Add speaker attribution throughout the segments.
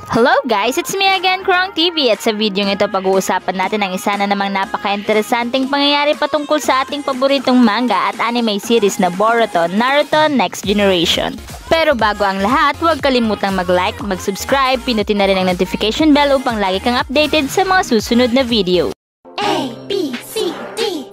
Speaker 1: Hello guys, it's me again, Krong TV, at sa video ito pag-uusapan natin ang isa na namang napaka-interesanting pangyayari patungkol sa ating paboritong manga at anime series na Boruto, Naruto Next Generation. Pero bago ang lahat, huwag kalimutang mag-like, mag-subscribe, pinutin na rin ang notification bell upang lagi kang updated sa mga susunod na video.
Speaker 2: A, B, C, D.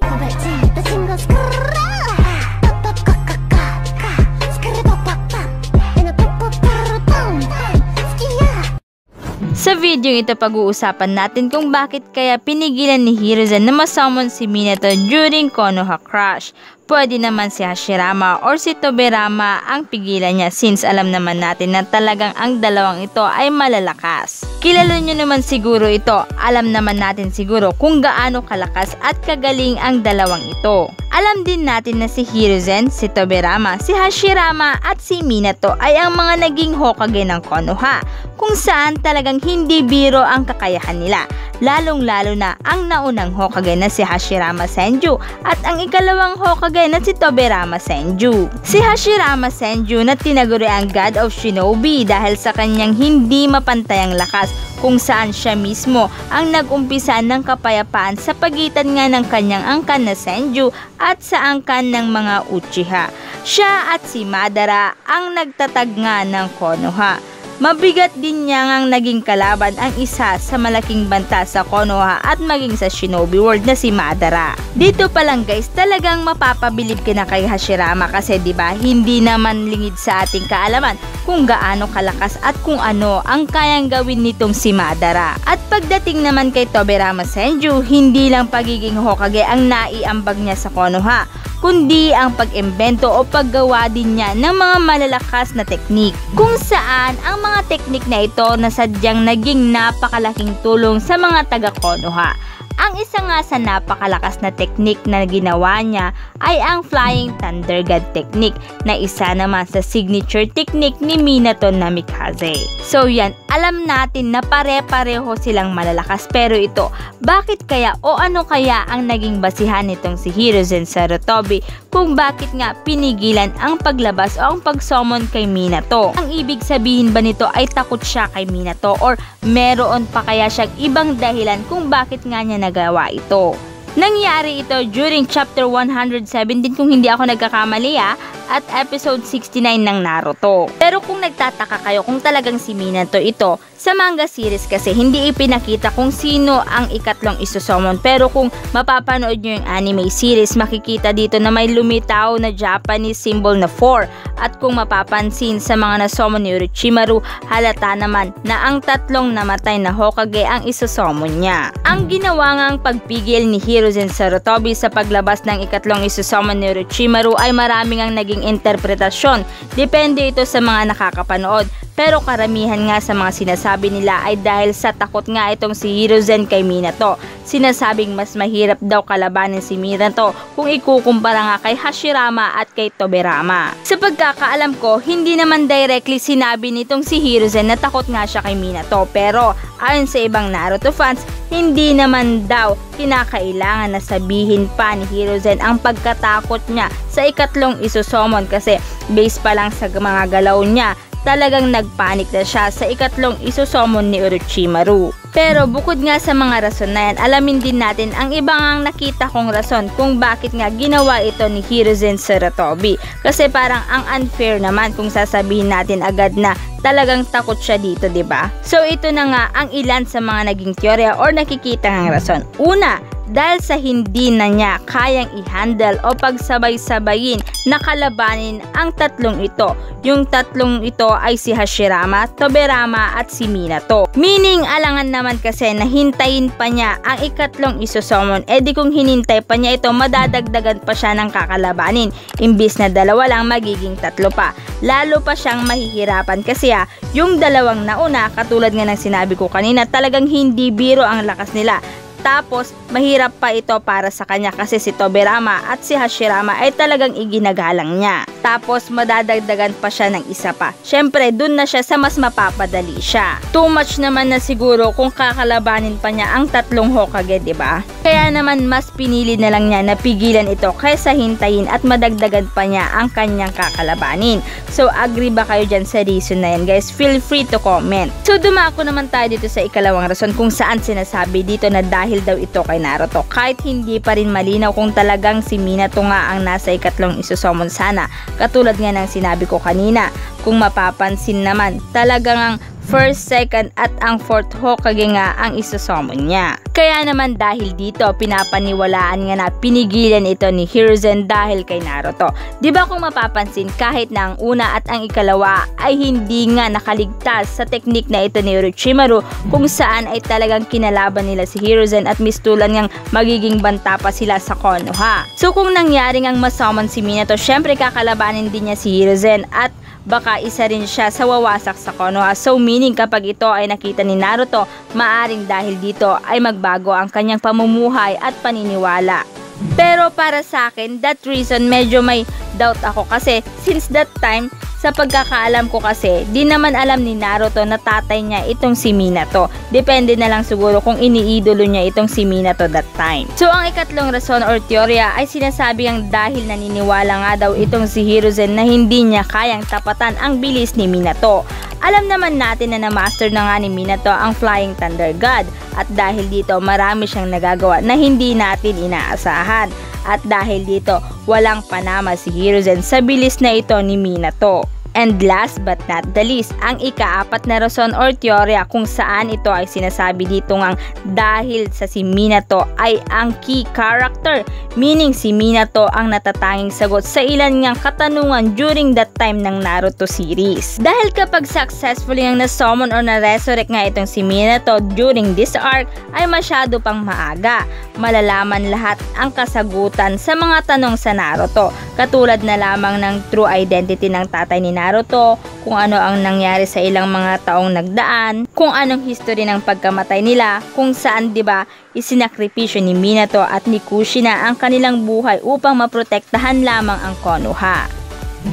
Speaker 1: Sa video ito pag-uusapan natin kung bakit kaya pinigilan ni Hiruzen na masummon si Minato during Konoha Crush. Pwede naman si Hashirama or si Tobirama ang pigilan niya since alam naman natin na talagang ang dalawang ito ay malalakas. Kilala nyo naman siguro ito, alam naman natin siguro kung gaano kalakas at kagaling ang dalawang ito. Alam din natin na si Hiruzen, si Tobirama, si Hashirama at si Minato ay ang mga naging Hokage ng Konoha, kung saan talagang hindi biro ang kakayahan nila. Lalong-lalo na ang naunang Hokage na si Hashirama Senju at ang ikalawang Hokage na si Tobirama Senju. Si Hashirama Senju na tinaguri ang God of Shinobi dahil sa kanyang hindi mapantayang lakas, kung saan siya mismo ang nag-umpisa ng kapayapaan sa pagitan nga ng kanyang angkan na Senju at sa angkan ng mga Uchiha. Siya at si Madara ang nagtatag nga ng Konoha. Mabigat din niya ngang naging kalaban ang isa sa malaking banta sa Konoha at maging sa Shinobi World na si Madara. Dito pa lang guys, talagang mapapabilib ka na kay Hashirama kasi 'di ba hindi naman lingid sa ating kaalaman kung gaano kalakas at kung ano ang kayang gawin nitong si Madara. At pagdating naman kay Tobirama Senju, hindi lang pagiging Hokage ang naiambag niya sa Konoha, kundi ang pag-imbento o paggawa din niya ng mga malalakas na teknik, kung saan ang mga teknik na ito na sadyang naging napakalaking tulong sa mga taga-Konoha. Ang isa nga sa napakalakas na teknik na ginawa niya ay ang Flying Thunder God technique na isa naman sa signature technique ni Minato Namikaze. So yan, alam natin na pare-pareho silang malalakas, pero ito, bakit kaya o ano kaya ang naging basihan nitong si Hiruzen Sarutobi kung bakit nga pinigilan ang paglabas o ang pag-summon kay Minato? Ang ibig sabihin ba nito ay takot siya kay Minato or meron pa kaya siyang ibang dahilan kung bakit nga niya nagawa ito? Nangyari ito during chapter 117 kung hindi ako nagkakamali at episode 69 ng Naruto. Pero kung nagtataka kayo kung talagang si Minato ito, sa manga series kasi hindi ipinakita kung sino ang ikatlong isusummon, pero kung mapapanood nyo yung anime series, makikita dito na may lumitaw na Japanese symbol na 4, at kung mapapansin sa mga nasummon ni Orochimaru, halata naman na ang tatlong namatay na Hokage ang isusummon niya. Ang ginawa ngang pagpigil ni Hiruzen Sarutobi sa paglabas ng ikatlong isusummon ni Orochimaru ay maraming ang naging interpretasyon, depende ito sa mga nakakapanood. Pero karamihan nga sa mga sinasabi nila ay dahil sa takot nga itong si Hiruzen kay Minato. Sinasabing mas mahirap daw kalabanin si Minato kung ikukumpara nga kay Hashirama at kay Tobirama. Sa pagkakaalam ko, hindi naman directly sinabi nitong si Hiruzen na takot nga siya kay Minato, pero ayon sa ibang Naruto fans, hindi naman daw kinakailangan na sabihin pa ni Hiruzen ang pagkatakot niya sa ikatlong isusummon kasi based pa lang sa mga galaw niya, talagang nagpanik na siya sa ikatlong isusummon ni Orochimaru. Pero bukod nga sa mga rason na yan, alamin din natin ang ibang ang nakita kong rason kung bakit nga ginawa ito ni Hiruzen Sarutobi. Kasi parang ang unfair naman kung sasabihin natin agad na talagang takot siya dito, 'di ba? So ito na nga ang ilan sa mga naging teorya or nakikita ng rason. Una, dahil sa hindi na niya kayang i-handle o pagsabay-sabayin na kalabanin ang tatlong ito. Yung tatlong ito ay si Hashirama, Tobirama at si Minato. Meaning, alangan naman kasi na hintayin pa niya ang ikatlong isusummon. E di kung hinintay pa niya ito, madadagdagan pa siya ng kakalabanin. Imbis na dalawa lang, magiging tatlo pa. Lalo pa siyang mahihirapan kasi yung dalawang nauna, katulad nga ng sinabi ko kanina, talagang hindi biro ang lakas nila. Tapos, mahirap pa ito para sa kanya kasi si Tobirama at si Hashirama ay talagang iginagalang niya. tapos madadagdagan pa siya ng isa pa. Syempre, dun na siya sa mas mapapadali siya. Too much naman na siguro kung kakalabanin pa niya ang tatlong Hokage, diba? Kaya naman mas pinili na lang niya na pigilan ito kaysa hintayin at madagdagan pa niya ang kanyang kakalabanin. So, agree ba kayo dyan sa reason na yan, guys? Feel free to comment. So, dumako naman tayo dito sa ikalawang rason kung saan sinasabi dito na dahil daw ito kay Naruto. Kahit hindi pa rin malinaw kung talagang si Minato nga ang nasa ikatlong isusummon sana. Katulad nga ng sinabi ko kanina, kung mapapansin naman, talagang ang first, second at ang fourth Hokage nga ang isusummon niya. Kaya naman dahil dito, pinapaniwalaan nga na pinigilan ito ni Hiruzen dahil kay Naruto. Diba kung mapapansin, kahit na ang una at ang ikalawa ay hindi nga nakaligtas sa teknik na ito ni Orochimaru, kung saan ay talagang kinalaban nila si Hiruzen at mistulan ngang magiging banta pa sila sa Konoha. So kung nangyari ngang masummon si Minato, syempre kakalabanin din niya si Hiruzen at baka isa rin siya sa wawasak sa Konoha. So meaning kapag ito ay nakita ni Naruto, maaring dahil dito ay magbago ang kanyang pamumuhay at paniniwala. Pero para sa akin, that reason medyo may doubt ako kasi since that time, sa pagkakaalam ko kasi, di naman alam ni Naruto na tatay niya itong si Minato. Depende na lang siguro kung iniidolo niya itong si Minato that time. So ang ikatlong rason or teorya ay sinasabi ang dahil naniniwala nga daw itong si Hiruzen na hindi niya kayang tapatan ang bilis ni Minato. Alam naman natin na na-master na nga ni Minato ang Flying Thunder God at dahil dito marami siyang nagagawa na hindi natin inaasahan. At dahil dito, walang panama si Hiruzen sa bilis na ito ni Minato. And last but not the least, ang ikaapat na rason or teorya kung saan ito ay sinasabi dito ngang dahil sa si Minato ay ang key character, meaning si Minato ang natatanging sagot sa ilan ngang katanungan during that time ng Naruto series. Dahil kapag successfully ang na-summon or na-resurrect nga itong si Minato during this arc ay masyado pang maaga. Malalaman lahat ang kasagutan sa mga tanong sa Naruto, katulad na lamang ng true identity ng tatay ni Naruto, kung ano ang nangyari sa ilang mga taong nagdaan, kung anong history ng pagkamatay nila, kung saan 'di ba isinakripisyo ni Minato at ni Kushina ang kanilang buhay upang maprotektahan lamang ang Konoha.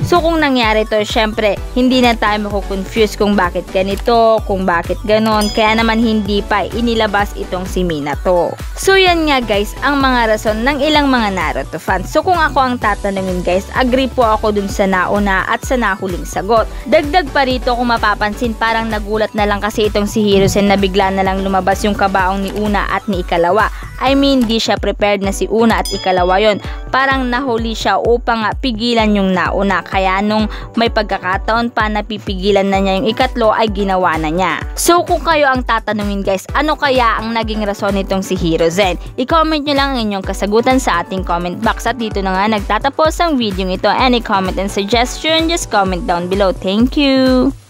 Speaker 1: So kung nangyari to, syempre hindi na tayo mako-confuse kung bakit ganito, kung bakit ganon, kaya naman hindi pa inilabas itong si Minato. So yan nga guys, ang mga rason ng ilang mga Naruto fans. So kung ako ang tatanungin guys, agree po ako dun sa nauna at sa nahuling sagot. Dagdag pa rito kung mapapansin, parang nagulat na lang kasi itong si Hiruzen na bigla na lang lumabas yung kabaong ni una at ni ikalawa. I mean, di siya prepared na si una at ikalawa yon. Parang nahuli siya upang pigilan yung nauna. Kaya nung may pagkakataon pa na pipigilan na niya yung ikatlo ay ginawa na niya. So kung kayo ang tatanungin guys, ano kaya ang naging rason nitong si Hiruzen? I-comment nyo lang ang inyong kasagutan sa ating comment box. At dito na nga nagtatapos ang video ito. Any comment and suggestion, just comment down below. Thank you!